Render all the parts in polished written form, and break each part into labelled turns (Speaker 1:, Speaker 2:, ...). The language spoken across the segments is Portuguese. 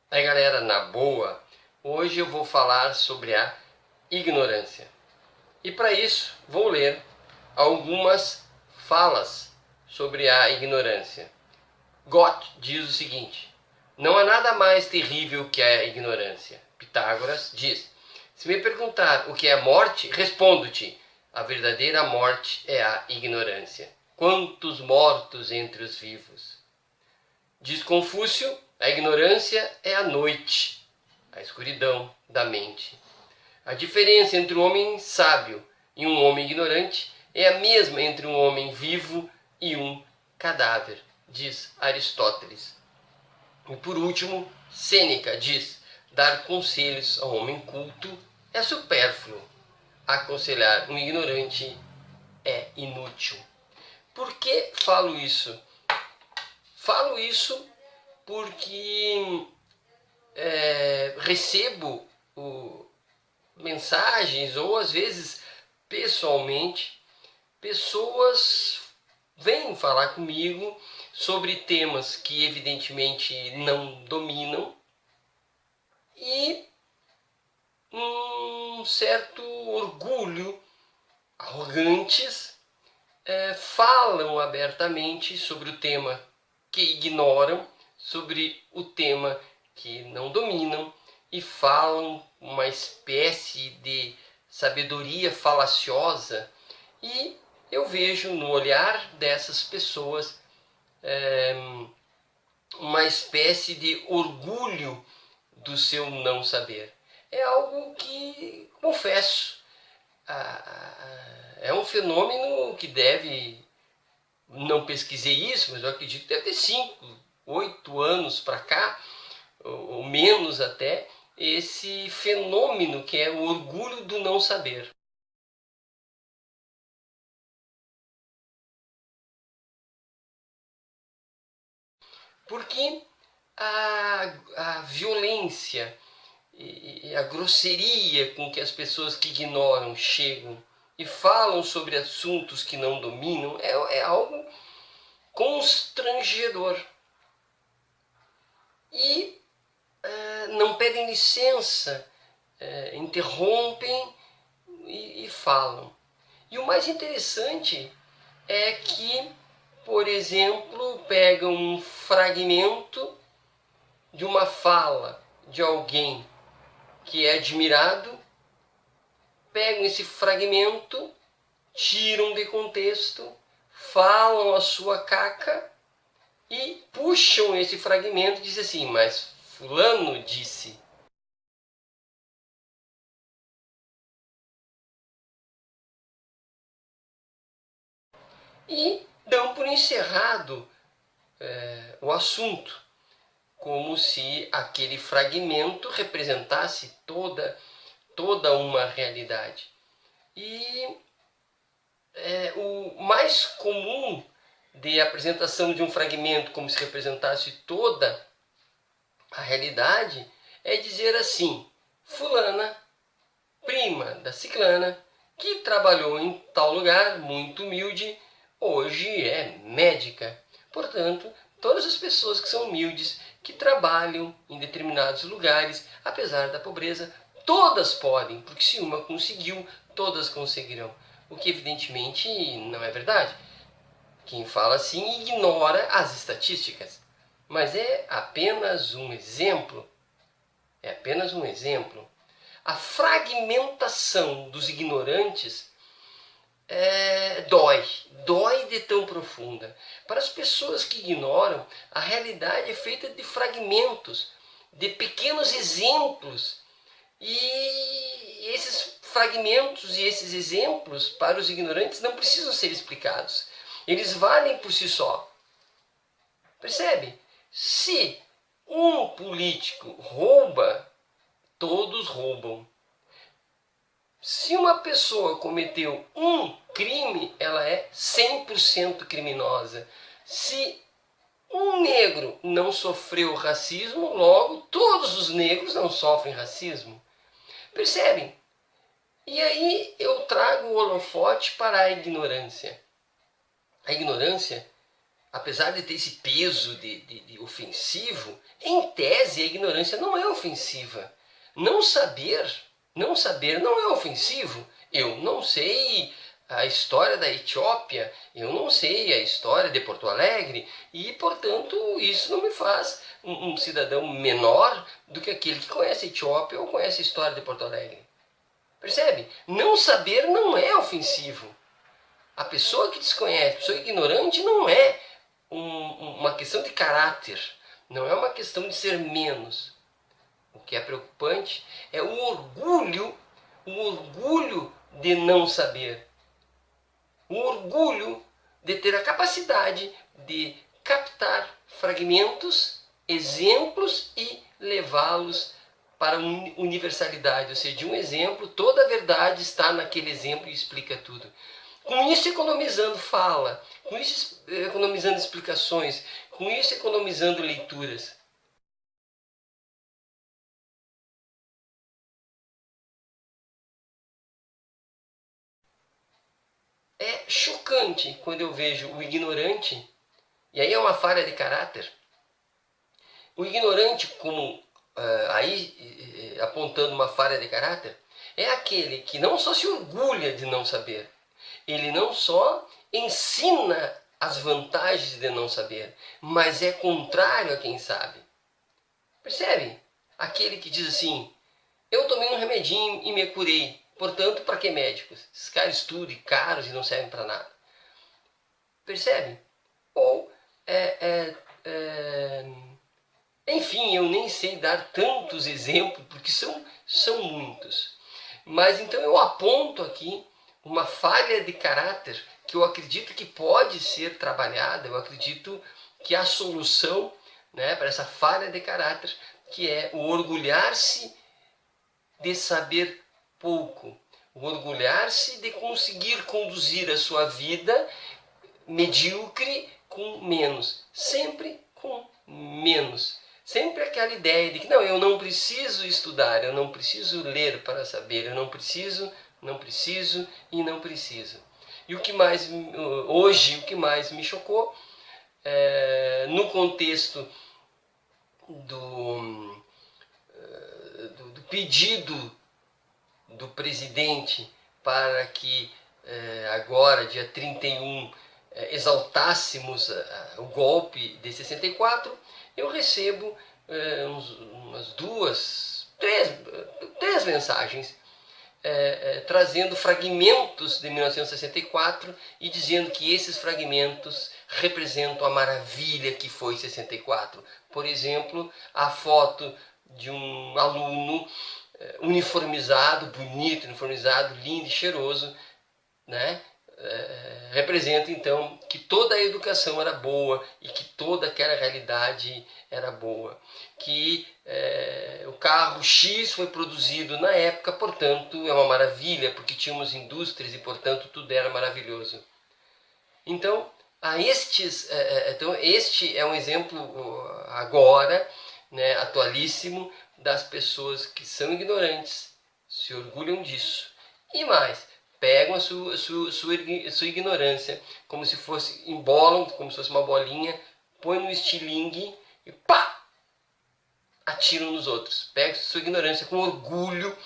Speaker 1: Aí galera, na boa, hoje eu vou falar sobre a ignorância. E para isso vou ler algumas falas sobre a ignorância. Goethe diz o seguinte: não há nada mais terrível que a ignorância. Pitágoras diz: se me perguntar o que é a morte, respondo-te: a verdadeira morte é a ignorância. Quantos mortos entre os vivos? Diz Confúcio: a ignorância é a noite, a escuridão da mente. A diferença entre um homem sábio e um homem ignorante é a mesma entre um homem vivo e um cadáver, diz Aristóteles. E por último, Sêneca diz: dar conselhos ao homem culto é supérfluo, aconselhar um ignorante é inútil. Por que falo isso? Falo isso porque recebo mensagens ou às vezes pessoalmente pessoas vêm falar comigo sobre temas que evidentemente não dominam e um certo orgulho, arrogantes, falam abertamente sobre o tema que ignoram, sobre o tema que não dominam e falam uma espécie de sabedoria falaciosa, e eu vejo no olhar dessas pessoas uma espécie de orgulho do seu não saber. É algo que, confesso, é um fenômeno que deve, não pesquisei isso, mas eu acredito que deve ter 5, 8 anos para cá, ou menos até, esse fenômeno que é o orgulho do não saber. Porque a violência e a grosseria com que as pessoas que ignoram chegam e falam sobre assuntos que não dominam é algo constrangedor. E não pedem licença, interrompem e falam. E o mais interessante é que, por exemplo, pegam um fragmento de uma fala de alguém que é admirado, pegam esse fragmento, tiram de contexto, falam a sua caca e puxam esse fragmento e dizem assim, mas fulano disse. E dão por encerrado o assunto, como se aquele fragmento representasse toda uma realidade. E o mais comum de apresentação de um fragmento como se representasse toda a realidade é dizer assim: fulana, prima da ciclana, que trabalhou em tal lugar, muito humilde, hoje é médica. Portanto, todas as pessoas que são humildes, que trabalham em determinados lugares, apesar da pobreza, todas podem, porque se uma conseguiu, todas conseguirão. O que evidentemente não é verdade. Quem fala assim ignora as estatísticas. Mas é apenas um exemplo. É apenas um exemplo. A fragmentação dos ignorantes dói de tão profunda. Para as pessoas que ignoram, a realidade é feita de fragmentos, de pequenos exemplos. E esses fragmentos e esses exemplos, para os ignorantes, não precisam ser explicados. Eles valem por si só. Percebe? Se um político rouba, todos roubam. Se uma pessoa cometeu um crime, ela é 100% criminosa. Se um negro não sofreu racismo, logo todos os negros não sofrem racismo. Percebem? E aí eu trago o holofote para a ignorância. A ignorância apesar de ter esse peso de ofensivo, em tese a ignorância não é ofensiva. Não saber não é ofensivo. Eu não sei a história da Etiópia, eu não sei a história de Porto Alegre e, portanto, isso não me faz um cidadão menor do que aquele que conhece a Etiópia ou conhece a história de Porto Alegre. Percebe? Não saber não é ofensivo. A pessoa que desconhece, a pessoa ignorante, não é uma questão de caráter, não é uma questão de ser menos. O que é preocupante é o orgulho de não saber. O orgulho de ter a capacidade de captar fragmentos, exemplos e levá-los para a universalidade. Ou seja, de um exemplo, toda a verdade está naquele exemplo e explica tudo. Com isso economizando fala, com isso economizando explicações, com isso economizando leituras. É chocante quando eu vejo o ignorante, e aí é uma falha de caráter, o ignorante como, apontando uma falha de caráter, é aquele que não só se orgulha de não saber, ele não só ensina as vantagens de não saber, mas é contrário a quem sabe. Percebe? Aquele que diz assim, eu tomei um remedinho e me curei, portanto, para que médicos? Esses caras estudam caros e não servem para nada. Percebe? Ou, enfim, eu nem sei dar tantos exemplos, porque são muitos. Mas então eu aponto aqui uma falha de caráter que eu acredito que pode ser trabalhada, eu acredito que a solução, né, para essa falha de caráter, que é o orgulhar-se de saber pouco, o orgulhar-se de conseguir conduzir a sua vida medíocre com menos, sempre com menos. Sempre aquela ideia de que não, eu não preciso estudar, eu não preciso ler para saber, eu não preciso e não preciso. E o que mais, hoje, o que mais me chocou, no contexto do pedido do presidente para que agora, dia 31, exaltássemos o golpe de 64, eu recebo umas três mensagens trazendo fragmentos de 1964 e dizendo que esses fragmentos representam a maravilha que foi 64. Por exemplo, a foto de um aluno uniformizado, bonito, uniformizado, lindo e cheiroso, né? Representa então que toda a educação era boa e que toda aquela realidade era boa, que o carro X foi produzido na época, portanto é uma maravilha, porque tínhamos indústrias e portanto tudo era maravilhoso. Então, este é um exemplo agora, né, atualíssimo, das pessoas que são ignorantes, se orgulham disso e mais, pegam a sua ignorância como se fosse, embolam como se fosse uma bolinha, põem no estilingue e pá! Atiram nos outros. Pegam sua ignorância com orgulho,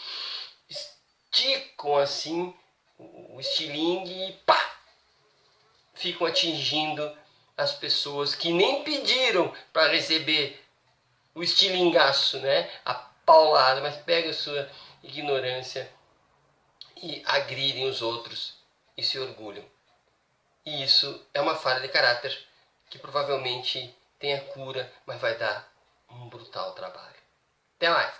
Speaker 1: esticam assim o estilingue e pá! Ficam atingindo as pessoas que nem pediram para receber o estilingaço, né? A paulada, mas pega a sua ignorância e agridem os outros e se orgulham. E isso é uma falha de caráter que provavelmente tem a cura, mas vai dar um brutal trabalho. Até mais!